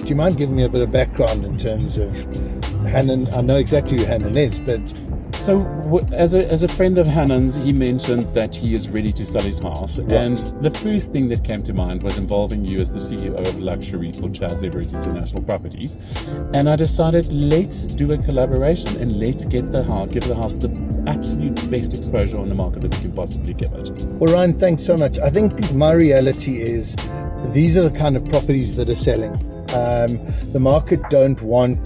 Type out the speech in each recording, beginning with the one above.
Do you mind giving me a bit of background in terms of Hannon? I know exactly who Hannon is, but So, as a friend of Hannon's, he mentioned that he is ready to sell his house. Right. And the first thing that came to mind was involving you as the CEO of luxury for Everitt International Properties. And I decided, let's do a collaboration and let's give the house the absolute best exposure on the market that we can possibly give it. well, Ryan, thanks so much. I think my reality is these are the kind of properties that are selling. The market don't want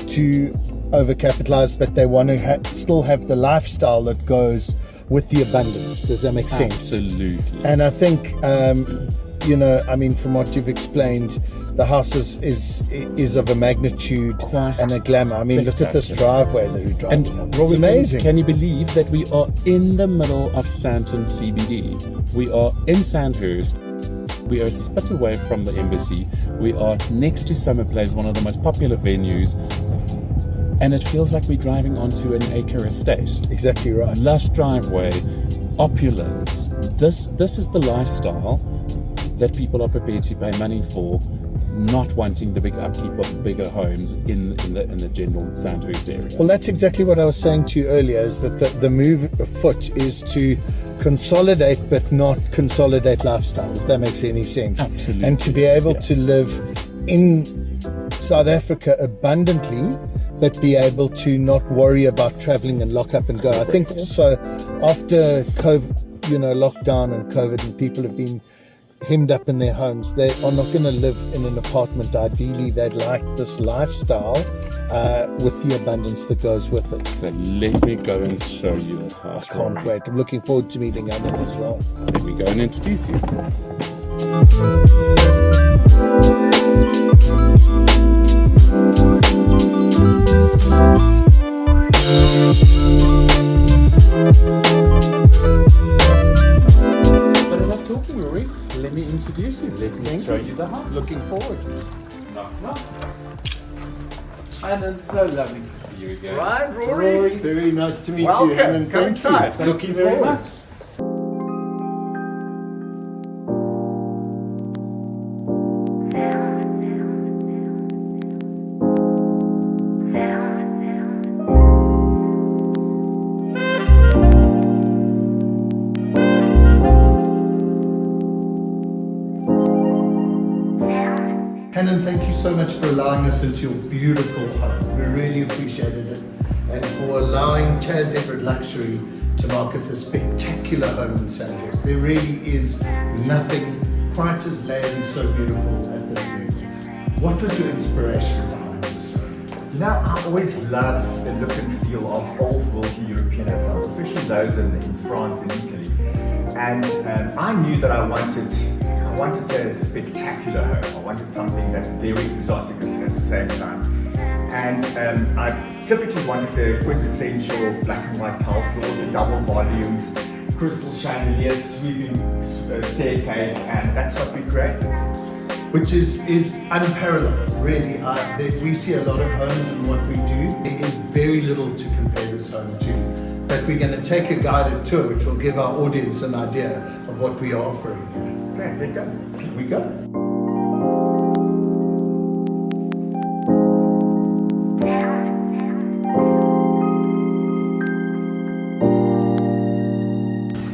to overcapitalize, but they want to still have the lifestyle that goes with the abundance. Does that make sense? Absolutely. And I think, from what you've explained, the house is of a magnitude Quite and a glamour. I mean, look at this driveway that we're driving up. It's Rory, amazing. Can you believe that we are in the middle of Sandton CBD? We are in Sandhurst. We are a spit away from the embassy. We are next to Summer Place, one of the most popular venues. And it feels like we're driving onto an acre estate. Exactly right. Lush driveway, opulence. This is the lifestyle that people are prepared to pay money for, not wanting the big upkeep of bigger homes in the general Sandhurst area. Well, that's exactly what I was saying to you earlier, is that the move afoot is to consolidate, but not consolidate lifestyle, if that makes any sense. Absolutely. And to be able to live in South Africa abundantly, but be able to not worry about traveling and lock up and go. I think also after COVID, lockdown and COVID, and people have been hemmed up in their homes, they are not going to live in an apartment. Ideally, they'd like this lifestyle with the abundance that goes with it. So let me go and show you this house. I can't wait. I'm looking forward to meeting Anna as well. Let me go and introduce you. But enough talking, Rory. Let me introduce you. Let me show you the house. Looking forward. Knock, knock. And it's so lovely to see you again. Ryan, Rory. Very nice to meet Welcome. you, Helen. Come inside. Thank Looking you very forward. much. Helen, thank you so much for allowing us into your beautiful home. We really appreciated it. And for allowing Everitt Luxury to market this spectacular home in Sandhurst. There really is nothing quite as layered and so beautiful at this level. What was your inspiration behind this home? I always love the look and feel of old worldly European hotels, especially those in France and Italy. And I knew that I wanted a spectacular home. I wanted something that's very exotic at the same time. And I typically wanted the quintessential black and white tile floors, the double volumes, crystal chandeliers, sweeping staircase, and that's what we created. Which is unparalleled, really. We see a lot of homes and what we do. There is very little to compare this home to. But we're going to take a guided tour, which will give our audience an idea of what we are offering here. Okay, there you go. Here we go.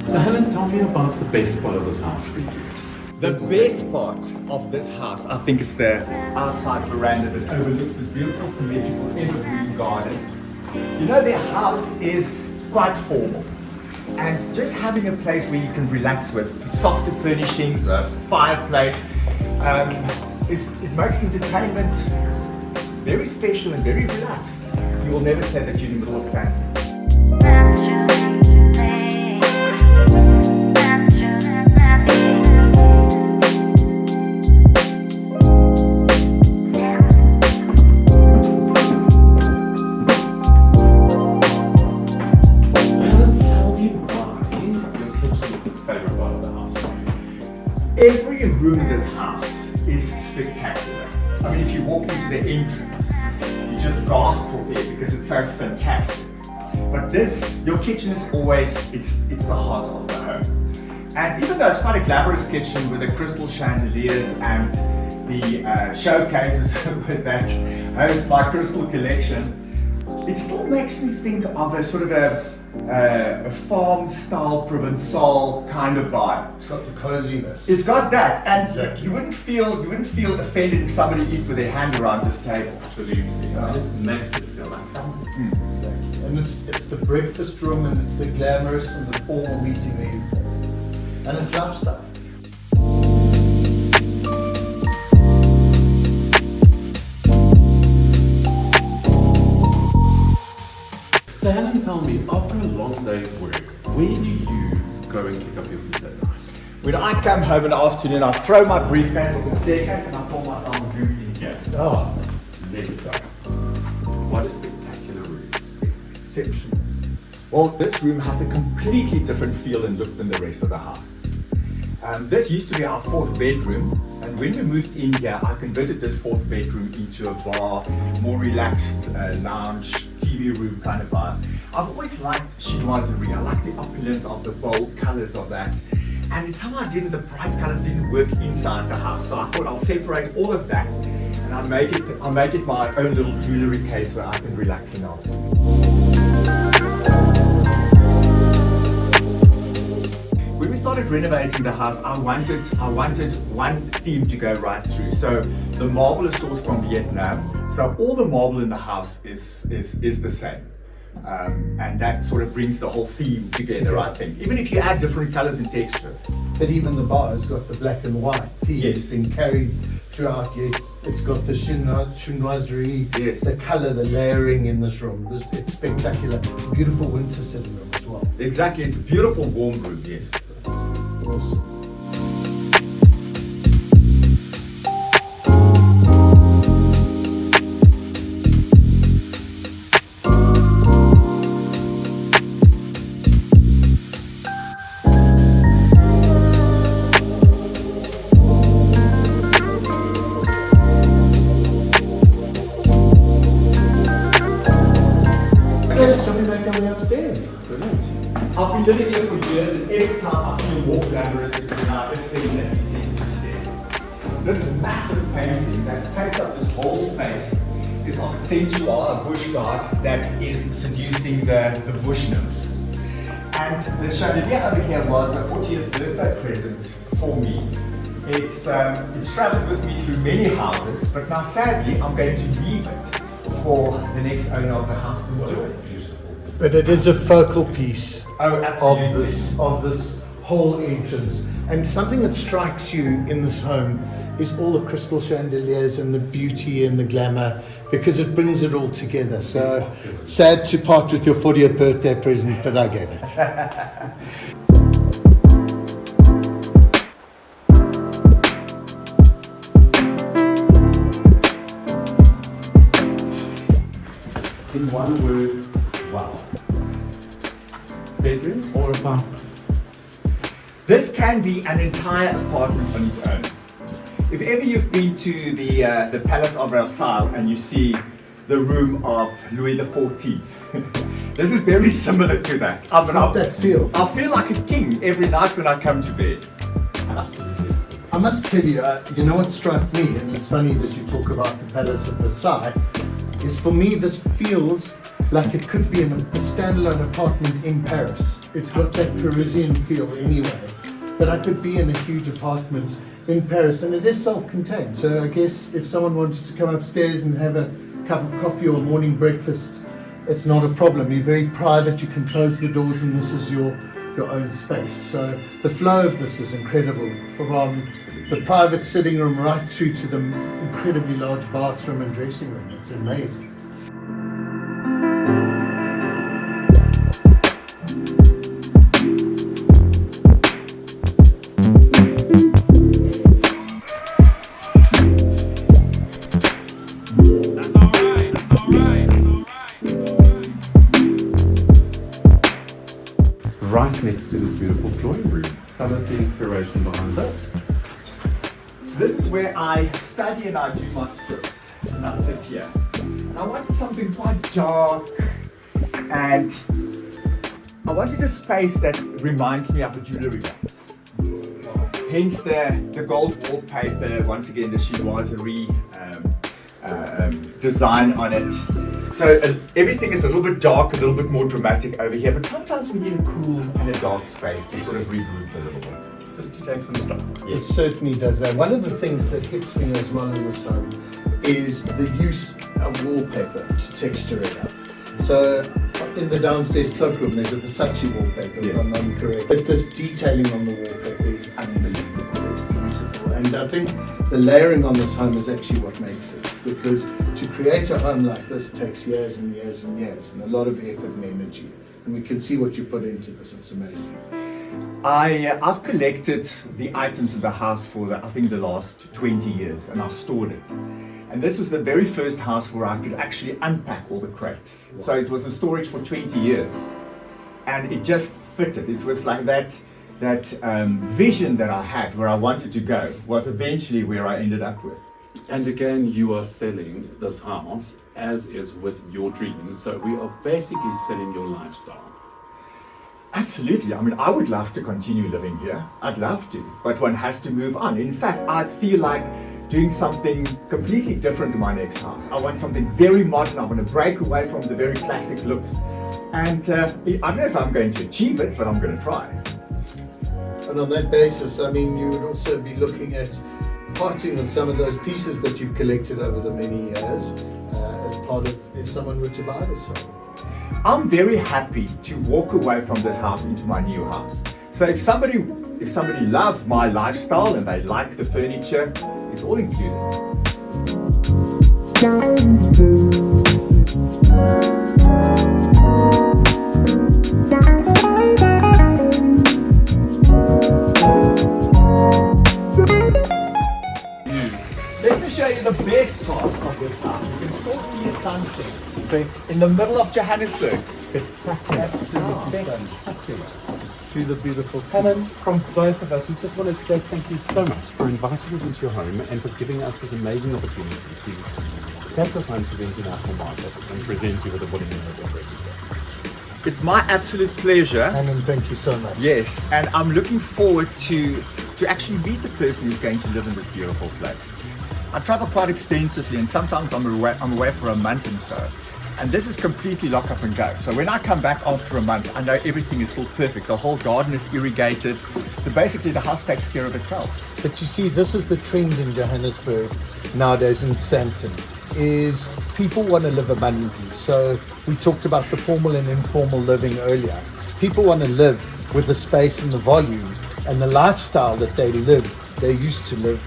So Helen, tell me about the best part of this house for you. The best part of this house, I think, is the outside veranda that overlooks this beautiful symmetrical evergreen garden. Their house is quite formal. And just having a place where you can relax with softer furnishings, a fireplace, it makes entertainment very special and very relaxed. You will never say that you're in the middle of Sandton. Every room in this house is spectacular. I mean, if you walk into the entrance, you just gasp for air because it's so fantastic. But your kitchen is always, it's the heart of the home. And even though it's quite a glamorous kitchen with the crystal chandeliers and the showcases with that Host My Crystal collection, it still makes me think of a sort of a farm-style Provençal kind of vibe. It's got the coziness. It's got that, and Exactly. you wouldn't feel offended if somebody eat with their hand around this table. Absolutely. It makes it feel like family. Exactly. And it's the breakfast room, and it's the glamorous and the formal meeting the informal. And it's lifestyle. So Helen, tell me, after a long day's work, where do you go and kick up your feet at night? When I come home in the afternoon, I throw my briefcase on the staircase and I pour myself a drink in here. Oh, Let's go. What a spectacular room. Exceptional. Well, this room has a completely different feel and look than the rest of the house. This used to be our fourth bedroom, and when we moved in here, I converted this fourth bedroom into a bar, more relaxed lounge, TV room kind of vibe. I've always liked chinoiserie. I like the opulence of the bold colors of that. And it somehow the bright colors didn't work inside the house. So I thought I'll separate all of that and I'll make it my own little jewelry case where I can relax in the afternoon. When we started renovating the house, I wanted one theme to go right through. So the marble is sourced from Vietnam. So all the marble in the house is the same. And that sort of brings the whole theme together, I think. Even if you add different colors and textures. but even the bar has got the black and white theme. Yes. It's been carried throughout. It's got the chinoiserie, Yes. the color, the layering in this room. It's spectacular. Beautiful winter sitting room as well. Exactly, it's a beautiful warm room, yes. It's awesome. Shall we make our way upstairs? Brilliant. I've been living here for years, and every time I feel more glamorous when I ascend and descend the stairs. This massive painting that takes up this whole space is of a centaur, a bush god that is seducing the bush nymphs. And the chandelier over here was a 40th birthday present for me. It's traveled with me through many houses, but now sadly I'm going to leave it for the next owner of the house to enjoy. But it is a focal piece Oh, absolutely. of this whole entrance. And something that strikes you in this home is all the crystal chandeliers and the beauty and the glamour, because it brings it all together. So sad to part with your 40th birthday present, but I get it. In one word, wow. Bedroom or apartment? This can be an entire apartment on its own. If ever you've been to the Palace of Versailles and you see the room of Louis XIV, this is very similar to that. Not that feel. I feel like a king every night when I come to bed. Absolutely. I must tell you, you know what struck me, and it's funny that you talk about the Palace of Versailles, is for me this feels like it could be a standalone apartment in Paris. It's got that Parisian feel anyway, but I could be in a huge apartment in Paris, and it is self-contained. So I guess if someone wanted to come upstairs and have a cup of coffee or morning breakfast, it's not a problem. You're very private, you can close the doors, and this is your own space. So the flow of this is incredible, from the private sitting room right through to the incredibly large bathroom and dressing room. It's amazing. Right next to this beautiful drawing room. Tell us the inspiration behind this. This is where I study and I do my scripts, and I sit here. And I wanted something quite dark, and I wanted a space that reminds me of a jewellery box. Hence the gold wallpaper. Once again, the chinoiserie design on it. So everything is a little bit dark, a little bit more dramatic over here, but sometimes we need a cool and a dark space to sort of regroup a little bit, just to take some stock. It certainly does that. One of the things that hits me as well in this home is the use of wallpaper to texture it up. So in the downstairs cloakroom, there's a Versace wallpaper, if I'm not correct. But this detailing on the wallpaper is unbelievable. It's beautiful. And I think the layering on this home is actually what makes it. Because to create a home like this takes years and years and years, and a lot of effort and energy. And we can see what you put into this. It's amazing. I've collected the items of the house for I think the last 20 years, and I've stored it. And this was the very first house where I could actually unpack all the crates. Wow. So it was a storage for 20 years, and it just fitted. It was like that vision that I had where I wanted to go was eventually where I ended up with. And again, you are selling this house as is with your dreams. So we are basically selling your lifestyle. Absolutely. I mean, I would love to continue living here. I'd love to, but one has to move on. In fact, I feel like doing something completely different in my next house. I want something very modern. I want to break away from the very classic looks. And I don't know if I'm going to achieve it, but I'm going to try. And on that basis, I mean, you would also be looking at parting with some of those pieces that you've collected over the many years as part of if someone were to buy this home. I'm very happy to walk away from this house into my new house. So if somebody loves my lifestyle and they like the furniture, it's all included. Let me show you the best part of this house. You can still see a sunset in the middle of Johannesburg. Spectacular. Absolutely spectacular. Through the beautiful Helen, from both of us, we just wanted to say thank you so much for inviting us into your home and for giving us this amazing opportunity to take us home to the international market and present you with a winning image. It's my absolute pleasure. Helen, thank you so much. Yes, and I'm looking forward to actually meet the person who's going to live in this beautiful place. I travel quite extensively, and sometimes I'm away for a month and so. And this is completely lock up and go. So when I come back after a month, I know everything is still perfect. The whole garden is irrigated. So basically the house takes care of itself. But you see, this is the trend in Johannesburg nowadays in Sandton, is people want to live abundantly. So we talked about the formal and informal living earlier. People want to live with the space and the volume and the lifestyle that they used to live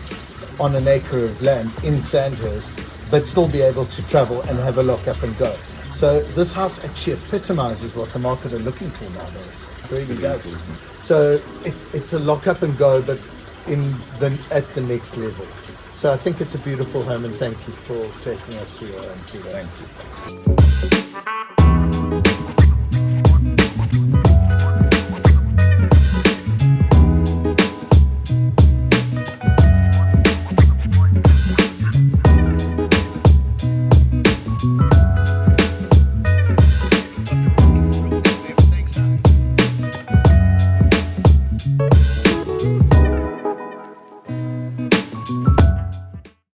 on an acre of land in Sandhurst, but still be able to travel and have a lock up and go. So this house actually epitomizes what the market are looking for nowadays. It really does. So it's a lock up and go, but at the next level. So I think it's a beautiful home, and thank you for taking us through your home today. Thank you.